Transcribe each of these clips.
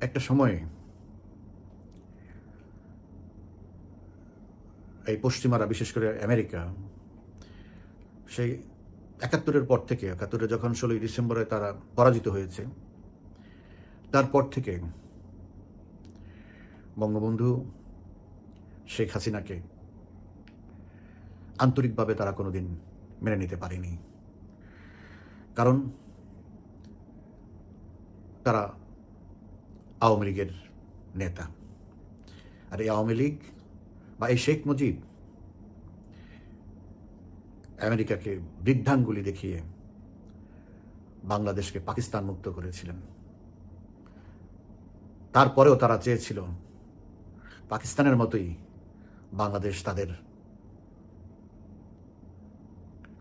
একটা সময়ে এই পশ্চিমারা, বিশেষ করে আমেরিকা, সেই ৭১-এর পর থেকে, ৭১-এ যখন ১৬ই ডিসেম্বরে তারা পরাজিত হয়েছে, তারপর থেকে বঙ্গবন্ধু শেখ হাসিনাকে আন্তরিকভাবে তারা কোনোদিন মেনে নিতে পারেনি। কারণ তারা আওয়ামী লীগের নেতা, আর এই আওয়ামী লীগ বা এই শেখ মুজিব আমেরিকাকে বৃদ্ধাঙ্গুলি দেখিয়ে বাংলাদেশকে পাকিস্তান মুক্ত করেছিলেন। তারপরেও তারা চেয়েছিল পাকিস্তানের মতোই বাংলাদেশ তাদের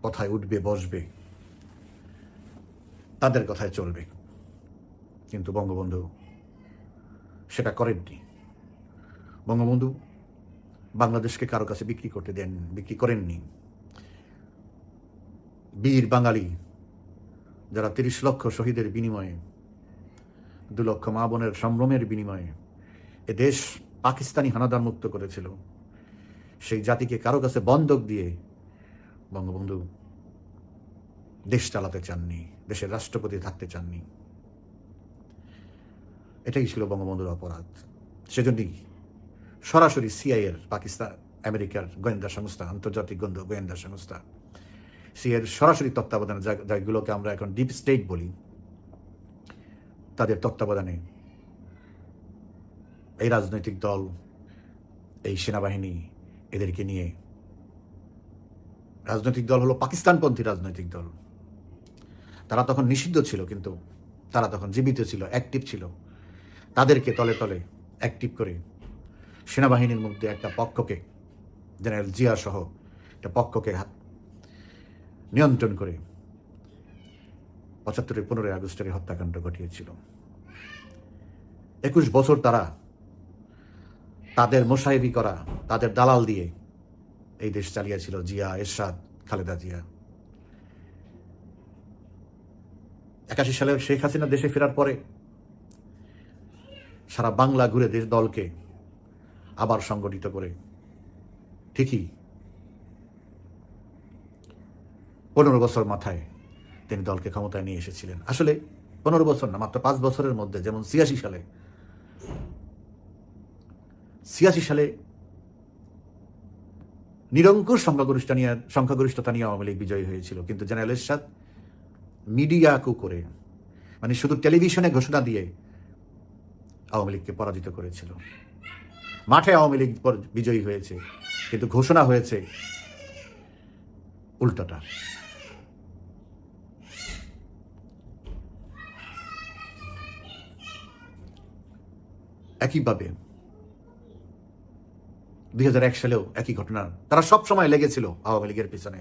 কথায় উঠবে, বসবে, তাদের কথায় চলবে। কিন্তু বঙ্গবন্ধু সেটা করেননি। বঙ্গবন্ধু বাংলাদেশকে কারো কাছে বিক্রি করেননি। বীর বাঙালি যারা ৩০ লক্ষ শহীদের বিনিময়ে, ২ লক্ষ মা বোনের সম্ভ্রমের বিনিময়ে এ দেশ পাকিস্তানি হানাদার মুক্ত করেছিল, সেই জাতিকে কারো কাছে বন্ধক দিয়ে বঙ্গবন্ধু দেশ চালাতে চাননি, দেশের রাষ্ট্রপতি থাকতে চাননি। এটাই ছিল বঙ্গবন্ধুর অপরাধ। সেজন্যই সরাসরি সিআইএর, পাকিস্তান আমেরিকার গোয়েন্দা সংস্থা, আন্তর্জাতিক গোয়েন্দা সংস্থা সিআইএর সরাসরি তত্ত্বাবধানে, যেগুলোকে আমরা এখন ডিপ স্টেট বলি, তাদের তত্ত্বাবধানে এই রাজনৈতিক দল, এই সেনাবাহিনী, এদেরকে নিয়ে, রাজনৈতিক দল হলো পাকিস্তানপন্থী রাজনৈতিক দল, তারা তখন নিষিদ্ধ ছিল, কিন্তু তারা তখন জীবিত ছিল, অ্যাক্টিভ ছিল। তাদেরকে তলে তলে অ্যাক্টিভ করে সেনাবাহিনীর মধ্যে একটা পক্ষকে, জেনারেল জিয়া সহ একটা পক্ষকে নিয়ন্ত্রণ করে ৭৫-এর ১৫ই আগস্টের হত্যাকাণ্ড ঘটিয়েছিল। ২১ বছর তারা তাদের মোসাহেবি করা, তাদের দালাল দিয়ে এই দেশ চালিয়েছিল জিয়া, এরশাদ, খালেদা জিয়া। ৮১ সালে শেখ হাসিনা দেশে ফেরার পরে সারা বাংলা ঘুরে দলকে আবার সংগঠিত করে ঠিকই ১৫ বছর মাথায় তিনি দলকে ক্ষমতায় নিয়ে এসেছিলেন। আসলে ১৫ বছর না, মাত্র ৫ বছরের মধ্যে, যেমন ৮৬ সালে নিরঙ্কুশ সংখ্যাগরিষ্ঠতা নিয়ে আওয়ামী লীগ বিজয়ী হয়েছিল, কিন্তু জেনারেল এরশাদ মিডিয়া কু করে, মানে শুধু টেলিভিশনে ঘোষণা দিয়ে আওয়ামী লীগকে পরাজিত করেছিল। মাঠে আওয়ামী লীগ বিজয়ী হয়েছে, কিন্তু ঘোষণা হয়েছে উল্টোটা। একইভাবে ২০০১ সালেও একই ঘটনা, তারা সব সময় লেগেছিল আওয়ামী লীগের পিছনে,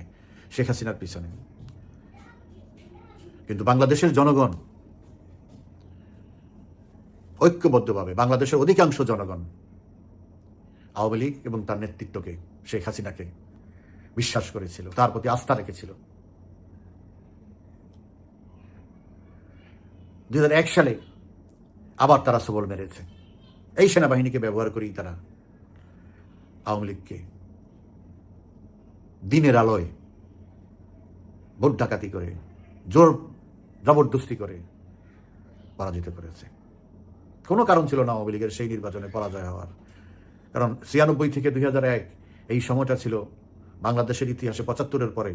শেখ হাসিনার পিছনে। কিন্তু বাংলাদেশের জনগণ ঐক্যবদ্ধভাবে, বাংলাদেশের অধিকাংশ জনগণ আওয়ামী লীগ এবং তার নেতৃত্বকে, শেখ হাসিনাকে বিশ্বাস করেছিল, তার প্রতি আস্থা রেখেছিল। ২০০১ সালে আবার তারা সবল মেরেছে। এই সেনাবাহিনীকে ব্যবহার করেই তারা আওয়ামী লীগকে দিনের আলোয় ভোট ডাকাতি করে, জবরদস্তি করে পরাজিত করেছে। কোনো কারণ ছিল না আওয়ামী লীগের সেই নির্বাচনে পরাজয় হওয়ার, কারণ ৯৬ থেকে ২০০১ এই সময়টা ছিল বাংলাদেশের ইতিহাসে ৭৫-এর পরে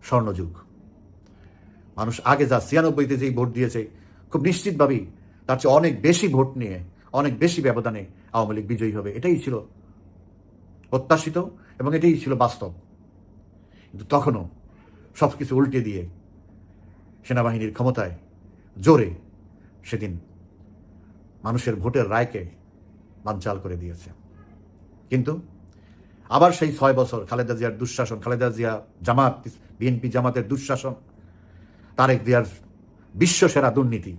স্বর্ণযুগ। মানুষ আগে যা ৯৬-তে যেই ভোট দিয়েছে, খুব নিশ্চিতভাবেই তার চেয়ে অনেক বেশি ভোট নিয়ে, অনেক বেশি ব্যবধানে আওয়ামী লীগ বিজয়ী হবে, এটাই ছিল প্রত্যাশিত এবং এটাই ছিল বাস্তব। কিন্তু তখনও সব কিছু উল্টে দিয়ে সেনাবাহিনীর ক্ষমতায় জোরে সেদিন মানুষের ভোটের রায়কে বানচাল করে দিয়েছে। কিন্তু আবার সেই ৬ বছর খালেদা জিয়ার দুঃশাসন, খালেদা জিয়া, জামাত, বিএনপি জামাতের দুঃশাসন, তারেক জিয়ার বিশ্বসেরা দুর্নীতি,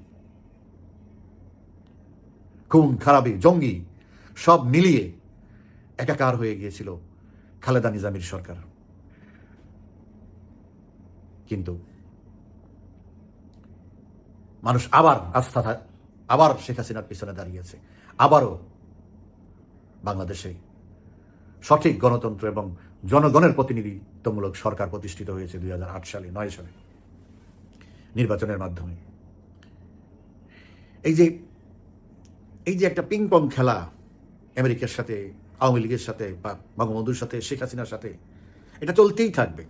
খুন খারাপি, জঙ্গি, সব মিলিয়ে একাকার হয়ে গিয়েছিল খালেদা নিজামীর সরকার। কিন্তু মানুষ আবার আস্থা আবার শেখ হাসিনার পিছনে দাঁড়িয়েছে। আবারও বাংলাদেশে সঠিক গণতন্ত্র এবং জনগণের প্রতিনিধিত্বমূলক সরকার প্রতিষ্ঠিত হয়েছে 2008 সালে 9 সালে নির্বাচনের মাধ্যমে। এই যে একটা পিং পং খেলা আমেরিকার সাথে, আওয়ামী লীগের সাথে, বা বঙ্গবন্ধুর সাথে, শেখ হাসিনার সাথে, এটা চলতেই থাকবে।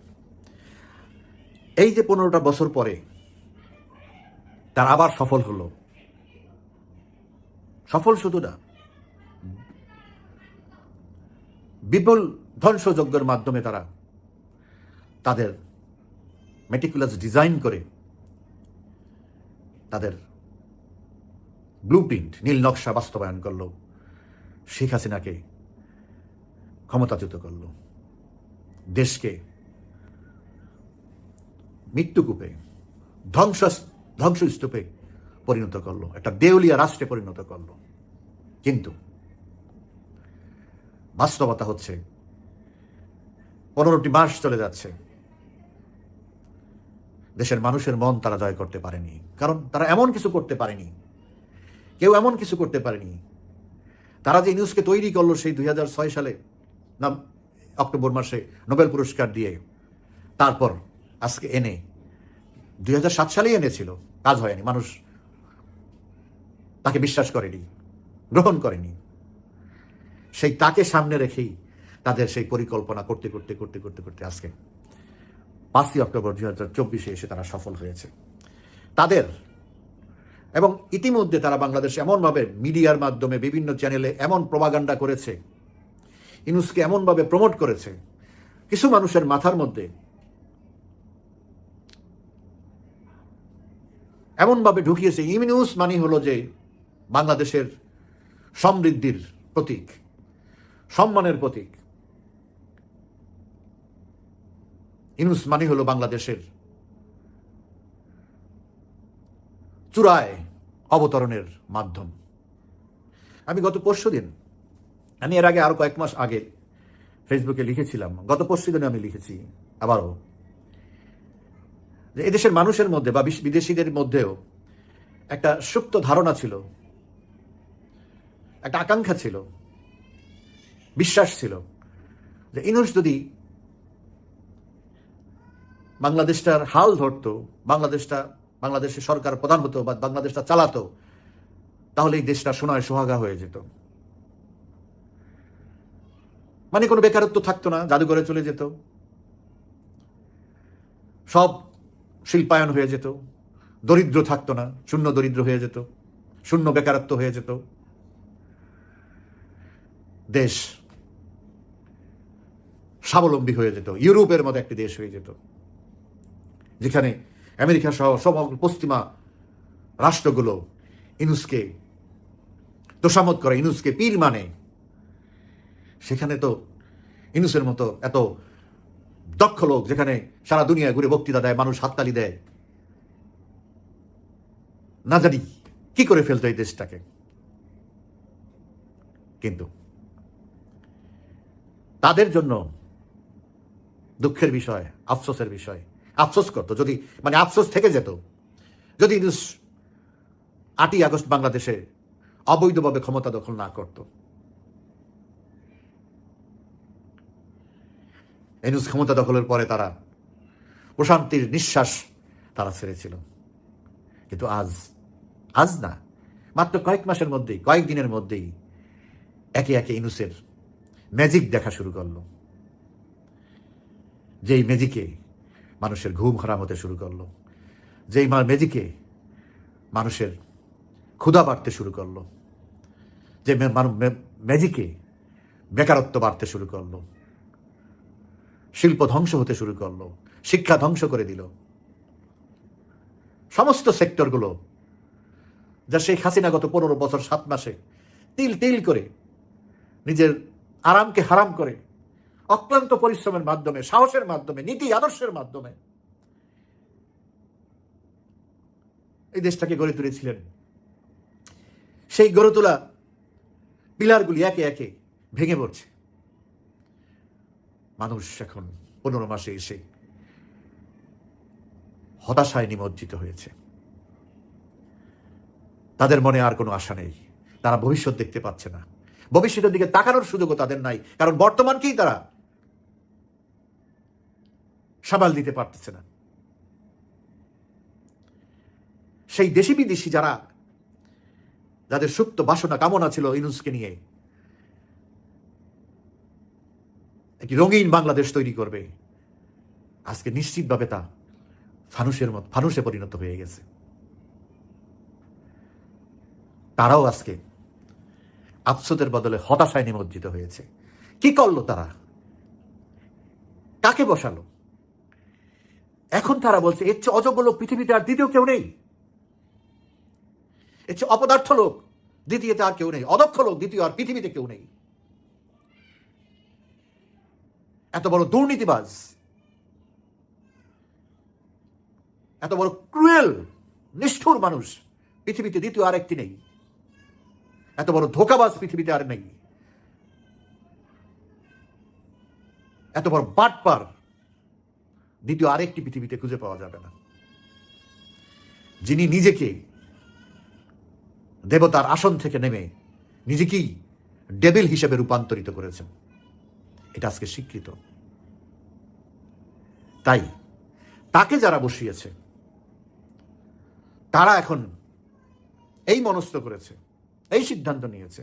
এই যে 15টা বছর পরে তার আবার সফল হলো, সফল শুধু না, বিপুল ধ্বংসযজ্ঞের মাধ্যমে তারা তাদের মেটিকুলাস ডিজাইন করে তাদের ব্লুপ্রিন্ট, নীল নকশা বাস্তবায়ন করলো, শেখ হাসিনাকে ক্ষমতাচ্যুত করলো, দেশকে মৃত্যুকূপে, ধ্বংসস্তূপে পরিণত করলো, একটা দেউলিয়া রাষ্ট্রে পরিণত করলো। কিন্তু বাস্তবতা হচ্ছে 15টি মাস চলে যাচ্ছে, দেশের মানুষের মন তারা জয় করতে পারেনি। কারণ তারা এমন কিছু করতে পারেনি, কেউ এমন কিছু করতে পারেনি। তারা যে নিউজকে তৈরি করলো সেই 2006 সালে, না অক্টোবর মাসে নোবেল পুরস্কার দিয়ে, তারপর আজকে এনে 2007 সালেই এনেছিল, কাজ হয়নি, মানুষ তাকে বিশ্বাস করেনি, গ্রহণ করেনি। সেই তাকে সামনে রেখেই তাদের সেই পরিকল্পনা করতে করতে করতে করতে করতে আজকে 5ই অক্টোবর 2024 এসে তারা সফল হয়েছে তাদের। এবং ইতিমধ্যে তারা বাংলাদেশে এমনভাবে মিডিয়ার মাধ্যমে বিভিন্ন চ্যানেলে এমন প্রপাগান্ডা করেছে, ইউনূসকে এমনভাবে প্রমোট করেছে, কিছু মানুষের মাথার মধ্যে এমনভাবে ঢুকিয়েছে ইউনূস মানে হলো যে বাংলাদেশের সমৃদ্ধির প্রতীক, সম্মানের প্রতীক। ইউনূস মানে হলো বাংলাদেশের চূড়ায় অবতরণের মাধ্যম। আমি গত পরশুদিন, আমি এর আগে আরো কয়েক মাস আগে ফেসবুকে লিখেছিলাম, গত পরশুদিনে আমি লিখেছি আবারও, যে এদেশের মানুষের মধ্যে বা বিদেশিদের মধ্যেও একটা সুপ্ত ধারণা ছিল, একটা আকাঙ্ক্ষা ছিল, বিশ্বাস ছিল যে ইউনূস যদি বাংলাদেশটার হাল ধরতো, বাংলাদেশের সরকার প্রধান হতো বা বাংলাদেশটা চালাতো, তাহলে এই দেশটা সোনায় সোহাগা হয়ে যেত। মানে কোনো বেকারত্ব থাকতো না, জাদুঘরে চলে যেত, সব শিল্পায়ন হয়ে যেত, দরিদ্র থাকতো না, শূন্য দরিদ্র হয়ে যেত, শূন্য বেকারত্ব হয়ে যেত, দেশ স্বাবলম্বী হয়ে যেত, ইউরোপের মতো একটি দেশ হয়ে যেত, যেখানে আমেরিকা সহ সমগ্র পশ্চিমা রাষ্ট্রগুলো ইউনূসকে তোষামত করে, ইউনূসকে পীর মানে। সেখানে তো ইউনূসের মতো এত দক্ষ লোক, যেখানে সারা দুনিয়ায় ঘুরে বক্তৃতা দেয়, মানুষ হাততালি দেয়, না জানি কি করে ফেলতো এই দেশটাকে। কিন্তু তাদের জন্য দুঃখের বিষয়, আফসোসের বিষয়, আফসোস করতো যদি, মানে আফসোস থেকে যেত যদি ইউনূস 8ই আগস্ট বাংলাদেশে অবৈধভাবে ক্ষমতা দখল না করত। ইউনূস ক্ষমতা দখলের পরে তারা প্রশান্তির নিঃশ্বাস তারা ছেড়েছিল। কিন্তু আজ না, মাত্র কয়েক মাসের মধ্যেই, কয়েক দিনের মধ্যেই একে একে ইউনূসের ম্যাজিক দেখা শুরু করলো, যেই ম্যাজিকে মানুষের ঘুম হারাম হতে শুরু করলো, যেই ম্যাজিকে মানুষের ক্ষুধা বাড়তে শুরু করলো, যে ম্যাজিকে বেকারত্ব বাড়তে শুরু করলো, শিল্প ধ্বংস হতে শুরু করলো, শিক্ষা ধ্বংস করে দিল। সমস্ত সেক্টরগুলো যা শেখ হাসিনা গত 15 বছর 7 মাসে তিল তিল করে নিজের আরামকে হারাম করে, অক্লান্ত পরিশ্রমের মাধ্যমে, সাহসের মাধ্যমে, নীতি আদর্শের মাধ্যমে এই দেশটাকে গড়ে তুলেছিলেন, সেই গড়ে তোলা পিলারগুলি একে একে ভেঙে পড়ছে। মানুষ এখন 15 মাসে এসে হতাশায় নিমজ্জিত হয়েছে। তাদের মনে আর কোনো আশা নেই, তারা ভবিষ্যৎ দেখতে পাচ্ছে না, ভবিষ্যতের দিকে তাকানোর সুযোগও তাদের নাই, কারণ বর্তমানকেই তারা সামাল দিতে পারতেছে না। সেই দেশি বিদেশি যাদের সুপ্ত বাসনা কামনা ছিল ইউনূসকে নিয়ে একটি রঙিন বাংলাদেশ তৈরি করবে, আজকে নিশ্চিতভাবে তা ফানুসে পরিণত হয়ে গেছে। তারাও আজকে আফসোসের বদলে হতাশায় নিমজ্জিত হয়েছে। কি করলো তারা? কাকে বসালো? এখন তারা বলছে এর চেয়ে অযোগ্য লোক পৃথিবীতে আর দ্বিতীয় কেউ নেই, এর চেয়ে অপদার্থ লোক দ্বিতীয়তে আর কেউ নেই, অদক্ষ লোক দ্বিতীয় আর পৃথিবীতে কেউ নেই। এত বড় দুর্নীতিবাজ, এত বড় ক্রুয়েল নিষ্ঠুর মানুষ পৃথিবীতে দ্বিতীয় আরেকটি নেই, এত বড় ধোঁকাবাজ পৃথিবীতে আর নেই, এত বড় বাটপার দ্বিতীয় আরেকটি পৃথিবীতে খুঁজে পাওয়া যাবে না, যিনি নিজেকে দেবতার আসন থেকে নেমে নিজেকেই ডেভিল হিসেবে রূপান্তরিত করেছেন। এটা আজকে স্বীকৃত। তাই তাকে যারা বসিয়েছে তারা এখন এই মনস্থ করেছে, এই সিদ্ধান্ত নিয়েছে,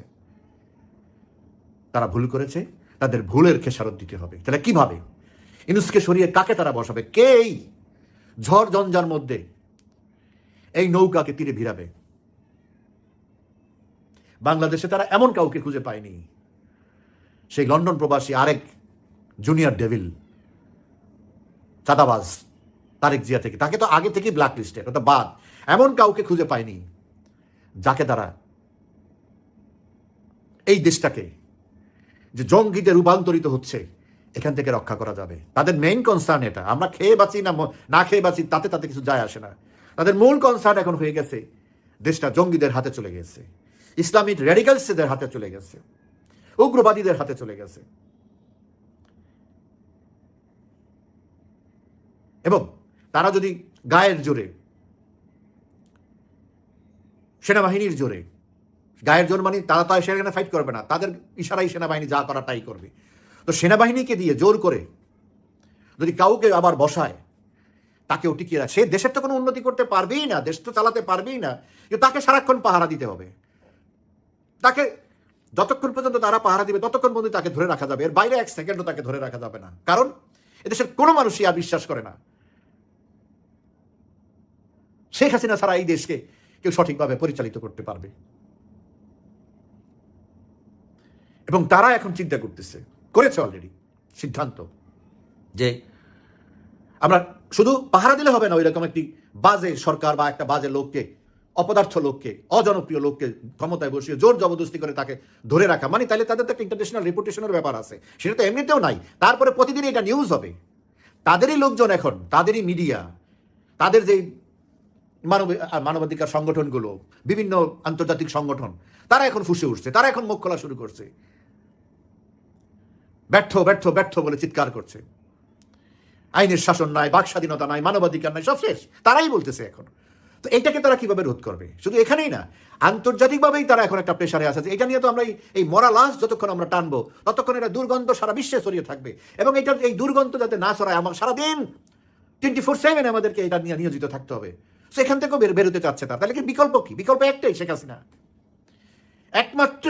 তারা ভুল করেছে, তাদের ভুলের খেসারত দিতে হবে। তাহলে কিভাবে ইউনূসকে সরিয়ে কাকে তারা বসাবে? কে এই ঝড় ঝঞ্ঝার মধ্যে এই নৌকাকে তীরে ভিড়াবে? বাংলাদেশে তারা এমন কাউকে খুঁজে পায়নি। সেই লন্ডন প্রবাসী আরেক জুনিয়র ডেভিল চাঁদাবাজ তারেক জিয়া থেকে, তাকে তো আগে থেকেই ব্ল্যাক লিস্টেড, ওটা বাদ, এমন কাউকে খুঁজে পায়নি যাকে তারা এই দেশটাকে যে জঙ্গিতে রূপান্তরিত হচ্ছে এখান থেকে রক্ষা করা যাবে। তাদের মেইন কনসার্ন এটা, আমরা খেয়ে বাঁচি না খেয়ে বাঁচি তাতে কিছু যায় আসে না। তাদের মূল কনসার্ন এখন হয়ে গেছে দেশটা জঙ্গিদের হাতে চলে গেছে, ইসলামিক রেডিক্যালসদের হাতে চলে গেছে, উগ্রবাদীদের হাতে চলে গেছে। এবং তারা যদি গায়ের জোরে, সেনাবাহিনীর জোরে, গায়ের জোর মানে তারা তো সেখানে ফাইট করবে না, তাদের ইশারাই সেনাবাহিনী যা করা তাই করবে। তো সেনাবাহিনীকে দিয়ে জোর করে যদি কাউকে আবার বসায়, তাকেও টিকিয়ে রাখে, সে দেশের তো কোনো উন্নতি করতে পারবেই না, দেশ তো চালাতে পারবেই না, কিন্তু তাকে সারাক্ষণ পাহারা দিতে হবে। তাকে যতক্ষণ পর্যন্ত তারা পাহারা দিবে ততক্ষণ পর্যন্ত তাকে ধরে রাখা যাবে, এর বাইরে এক সেকেন্ডও তাকে ধরে রাখা যাবে না। কারণ এদেশের কোনো মানুষই আর বিশ্বাস করে না শেখ হাসিনা ছাড়া এই দেশকে কেউ সঠিকভাবে পরিচালিত করতে পারবে। এবং তারা এখন চিন্তা করেছে অলরেডি সিদ্ধান্ত যে আমরা শুধু পাহারা দিলে হবে না, ওই রকম একটি বাজে সরকার বা একটা বাজে লোককে, অপদার্থ লোককে, অজনপ্রিয় লোককে ক্ষমতায় বসিয়ে জোর জবরদস্তি করে তাকে ধরে রাখা, মানে তাহলে তাদের তো একটা ইন্টারন্যাশনাল রেপুটেশনের ব্যাপার আছে, সেটা তো এমনিতেও নাই। তারপরে প্রতিদিন এটা নিউজ হবে, তাদেরই লোকজন এখন, তাদেরই মিডিয়া, তাদের যে মানবাধিকার সংগঠনগুলো, বিভিন্ন আন্তর্জাতিক সংগঠন, তারা এখন ফুঁসে উঠছে, তারা এখন মুখ খোলা শুরু করছে, ব্যর্থ ব্যর্থ ব্যর্থ বলে চিৎকার করছে। আইনের শাসন নাই, বাক স্বাধীনতা নাই, মানবাধিকার নাই, সব শেষ, তারাই বলতেছে এখন। তো এইটাকে তারা কিভাবে রোধ করবে? শুধু এখানেই না, আন্তর্জাতিকভাবেই তারা এখন একটা প্রেশারে আছে। এটা নিয়ে তো আমরা এই মরা লাশ যতক্ষণ আমরা টানবো ততক্ষণ এটা দুর্গন্ধ সারা বিশ্বে ছড়িয়ে থাকবে, এবং এই দুর্গন্ধ যাতে না ছড়ায় আমার সারাদিন 24/7 আমাদেরকে এটা নিয়ে নিয়োজিত থাকতে হবে। সেখান থেকেও বেরোতে চাচ্ছে তারা। তাহলে কি বিকল্প? কি বিকল্প? একটাই, শেখ হাসিনা, একমাত্র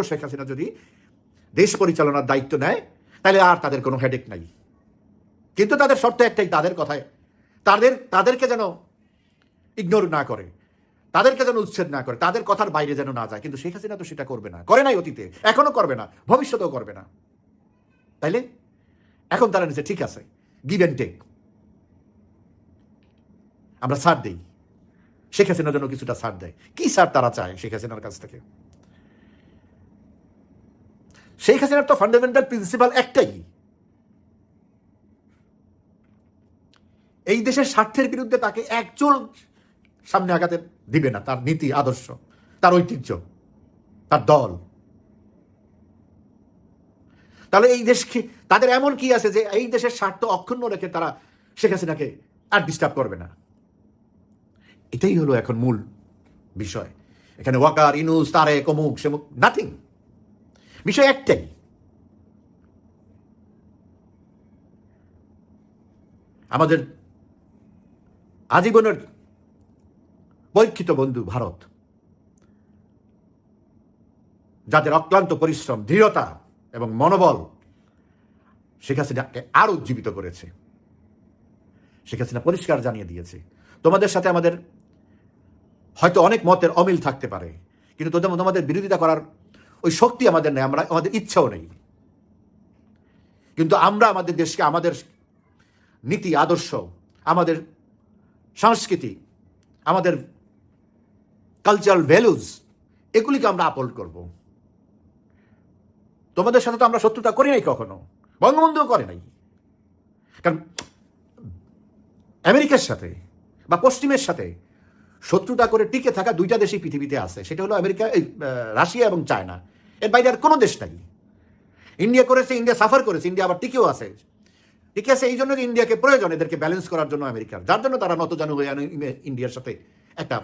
শেখ হাসিনা যদি দেশ পরিচালনার দায়িত্ব নেয় তাহলে আর তাদের কোনো হেডেক নাই। কিন্তু তাদের শর্ত একটাই, তাদের কথায় তাদেরকে যেন ইগনোর না করে, তাদেরকে যেন উচ্ছেদ না করে, তাদের কথার বাইরে যেন না যায়। কিন্তু শেখ হাসিনা তো সেটা করবে না, করে নাই অতীতে, এখনো করবে না, ভবিষ্যতেও করবে না। তাইলে এখন তারা নিচ্ছে ঠিক আছে, গিভ অ্যান্ড টেক, আমরা ছাড় দিই, শেখ হাসিনার জন্য কিছুটা ছাড় দেয়। কি ছাড় তারা চায় শেখ হাসিনার কাছ থেকে? শেখ হাসিনার তো ফান্ডামেন্টাল প্রিন্সিপাল একটাই, এই দেশের স্বার্থের বিরুদ্ধে তাকে একচুল সামনে আগাতে দিবে না। তার নীতি আদর্শ, তার ঐতিহ্য, তার দল। তাহলে এই দেশকে তাদের এমন কি আছে যে এই দেশের স্বার্থ অক্ষুণ্ণ রেখে তারা শেখ হাসিনাকে আর ডিস্টার্ব করবে না? এটাই হলো এখন মূল বিষয়। এখানে ওয়াকার, ইনুস, তারেক, অমুক সেমুক, নাথিং। বিষয় একটাই, আমাদের আজীবনের পরীক্ষিত বন্ধু ভারত, যাদের অক্লান্ত পরিশ্রম, দৃঢ়তা এবং মনোবল শেখ হাসিনাকে আরো উজ্জীবিত করেছে। শেখ হাসিনা পরিষ্কার জানিয়ে দিয়েছে, তোমাদের সাথে আমাদের হয়তো অনেক মতের অমিল থাকতে পারে, কিন্তু তোমাদের বিরোধিতা করার ওই শক্তি আমাদের নেই, আমাদের ইচ্ছাও নেই। কিন্তু আমরা আমাদের দেশকে, আমাদের নীতি আদর্শ, আমাদের সংস্কৃতি, আমাদের কালচারাল ভ্যালুজ, এগুলিকে আমরা আপহোল্ড করব। তোমাদের সাথে তো আমরা শত্রুতা করি নাই কখনো, বঙ্গবন্ধুও করে নাই। কারণ আমেরিকার সাথে বা পশ্চিমের সাথে শত্রুতা করে টিকে থাকা দুইটা দেশই পৃথিবীতে আছে, সেটা হলো আমেরিকা, রাশিয়া এবং চায়না। এর বাইরে আর কোনো দেশ নাই। ইন্ডিয়া করেছে, ইন্ডিয়া সাফার করেছে, ইন্ডিয়া আবার টিকেও আছে। টিকে আছে এই জন্য যে ইন্ডিয়াকে প্রয়োজন এদেরকে ব্যালেন্স করার জন্য আমেরিকার, যার জন্য তারা নতজানু হয়ে ইন্ডিয়ার সাথে একটা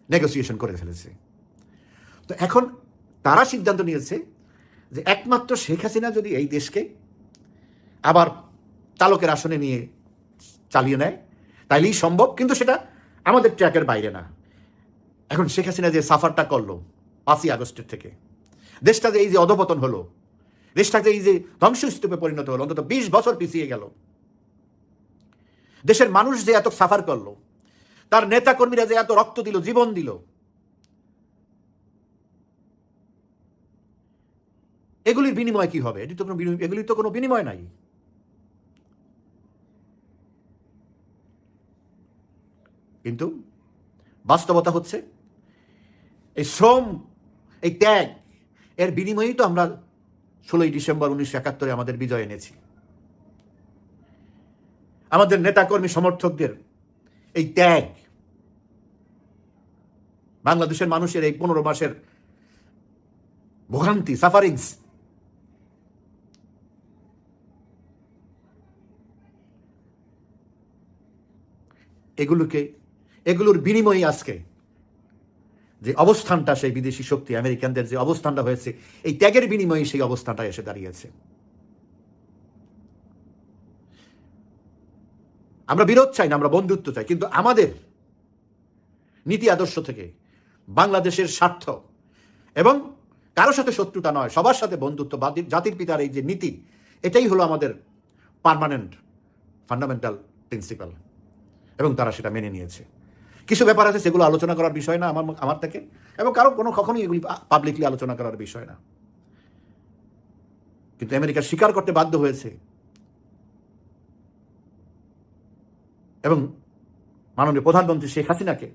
নেগোসিয়েশন করে ফেলেছে। তো এখন তারা সিদ্ধান্ত নিয়েছে যে একমাত্র শেখ হাসিনা যদি এই দেশকে আবার চালকের আসনে নিয়ে চালিয়ে নেয় তাইলেই সম্ভব, কিন্তু সেটা আমাদের ট্র্যাকের বাইরে না। এখন শেখ হাসিনা যে সাফারটা করলো 5ই আগস্টের থেকে, দেশটা যে এই যে অধপতন হলো, দেশটাকে এই যে ধ্বংসস্তূপে পরিণত হলো, অন্তত 20 বছর পিছিয়ে গেল, দেশের মানুষ যে এত সাফার করলো, তার নেতা কর্মীরা যে এত রক্ত দিল, জীবন দিল, এগুলির বিনিময় কি হবে? এগুলির তো কোনো বিনিময় নাই। কিন্তু বাস্তবতা হচ্ছে এই শ্রম, এই ত্যাগ, এর বিনিময়েই তো আমরা 16ই ডিসেম্বর 1971 আমাদের বিজয় এনেছি। আমাদের নেতাকর্মী সমর্থকদের এই ত্যাগ, বাংলাদেশের মানুষের এই 15 মাসের ভোগান্তি, সাফারিংস, এগুলোর বিনিময়ে আজকে যে অবস্থানটা, সেই বিদেশি শক্তি আমেরিকানদের যে অবস্থানটা হয়েছে, এই ত্যাগের বিনিময়ে সেই অবস্থানটা এসে দাঁড়িয়েছে। আমরা বিরোধ চাই না, আমরা বন্ধুত্ব চাই, কিন্তু আমাদের নীতি আদর্শ থেকে বাংলাদেশের স্বার্থ এবং কারোর সাথে শত্রুতা নয়, সবার সাথে বন্ধুত্ব, জাতির পিতার এই যে নীতি, এটাই হলো আমাদের পার্মানেন্ট ফান্ডামেন্টাল প্রিন্সিপাল, এবং তারা সেটা মেনে নিয়েছে। কিছু ব্যাপার আছে সেগুলো আলোচনা করার বিষয় না আমার থেকে, এবং কারো কখনোই এগুলি পাবলিকলি আলোচনা করার বিষয় না। কিন্তু আমেরিকা স্বীকার করতে বাধ্য হয়েছে, এবং মাননীয় প্রধানমন্ত্রী শেখ হাসিনাকে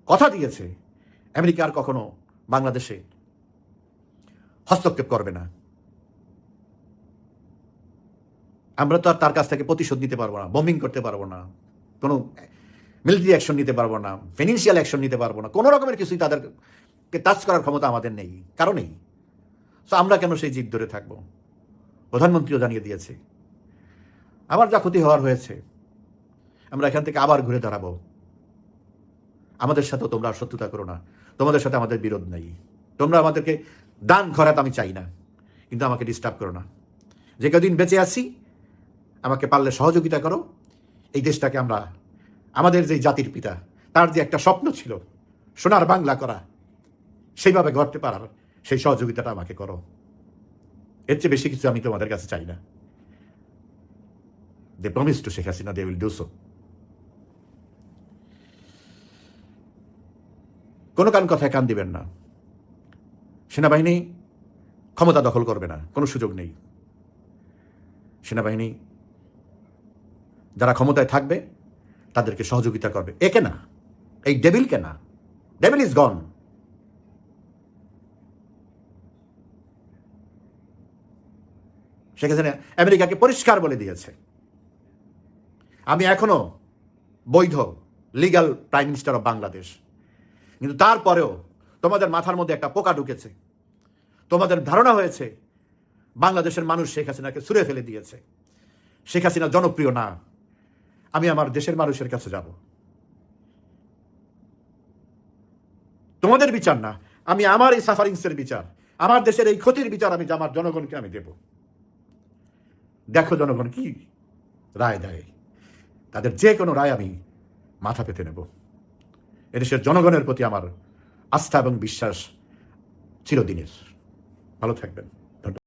কথা দিয়েছে আমেরিকা আর কখনো বাংলাদেশে হস্তক্ষেপ করবে না। আমরা তো আর তার কাছ থেকে প্রতিশোধ নিতে পারবো না, বোমিং করতে পারবো না, কোনো মিলিটারি অ্যাকশন নিতে পারবো না, ফিনান্সিয়াল অ্যাকশন নিতে পারবো না, কোনো রকমের কিছুই তাদেরকে টাচ করার ক্ষমতা আমাদের নেই, কারণেই। তো আমরা কেন সেই জিদ ধরে থাকবো? প্রধানমন্ত্রীও জানিয়ে দিয়েছে, আমার যা ক্ষতি হওয়ার হয়েছে, আমরা এখান থেকে আবার ঘুরে দাঁড়াবো। আমাদের সাথেও তোমরা শত্রুতা করো না, তোমাদের সাথে আমাদের বিরোধ নেই, তোমরা আমাদেরকে দান খরাত আমি চাই না, কিন্তু আমাকে ডিস্টার্ব করো না। যে কদিন বেঁচে আছি আমাকে পারলে সহযোগিতা করো, এই দেশটাকে আমরা, আমাদের যে জাতির পিতা, তার যে একটা স্বপ্ন ছিল সোনার বাংলা করা, সেইভাবে গড়তে পারার সেই সহযোগিতাটা আমাকে করো। এর চেয়ে বেশি কিছু আমি তোমাদের কাছে চাই না। They promise to Sheikh Hasina, they will do so. কোনো কথায় কান দিবেন না। সেনাবাহিনী ক্ষমতা দখল করবে না, কোনো সুযোগ নেই। সেনাবাহিনী যারা ক্ষমতায় থাকবে তাদেরকে সহযোগিতা করবে। একে না, এই ডেভিলকে না। ডেভিল ইজ গন। শেখ হাসিনা আমেরিকাকে পরিষ্কার বলে দিয়েছে, আমি এখনো বৈধ legal prime minister of Bangladesh. কিন্তু তারপরেও তোমাদের মাথার মধ্যে একটা পোকা ঢুকেছে, তোমাদের ধারণা হয়েছে বাংলাদেশের মানুষ শেখ হাসিনাকে ছুঁড়ে ফেলে দিয়েছে, শেখ হাসিনা জনপ্রিয় না। আমি আমার দেশের মানুষের কাছে যাব, তোমাদের বিচার না, আমি আমার এই সাফারিংসের বিচার, আমার দেশের এই ক্ষতির বিচার আমি আমার জনগণকে আমি দেব। দেখো জনগণ কি রায় দেয়, তাদের যে কোনো রায় আমি মাথা পেতে নেব। এদেশের জনগণের প্রতি আমার আস্থা এবং বিশ্বাস চিরদিনের। ভালো থাকবেন।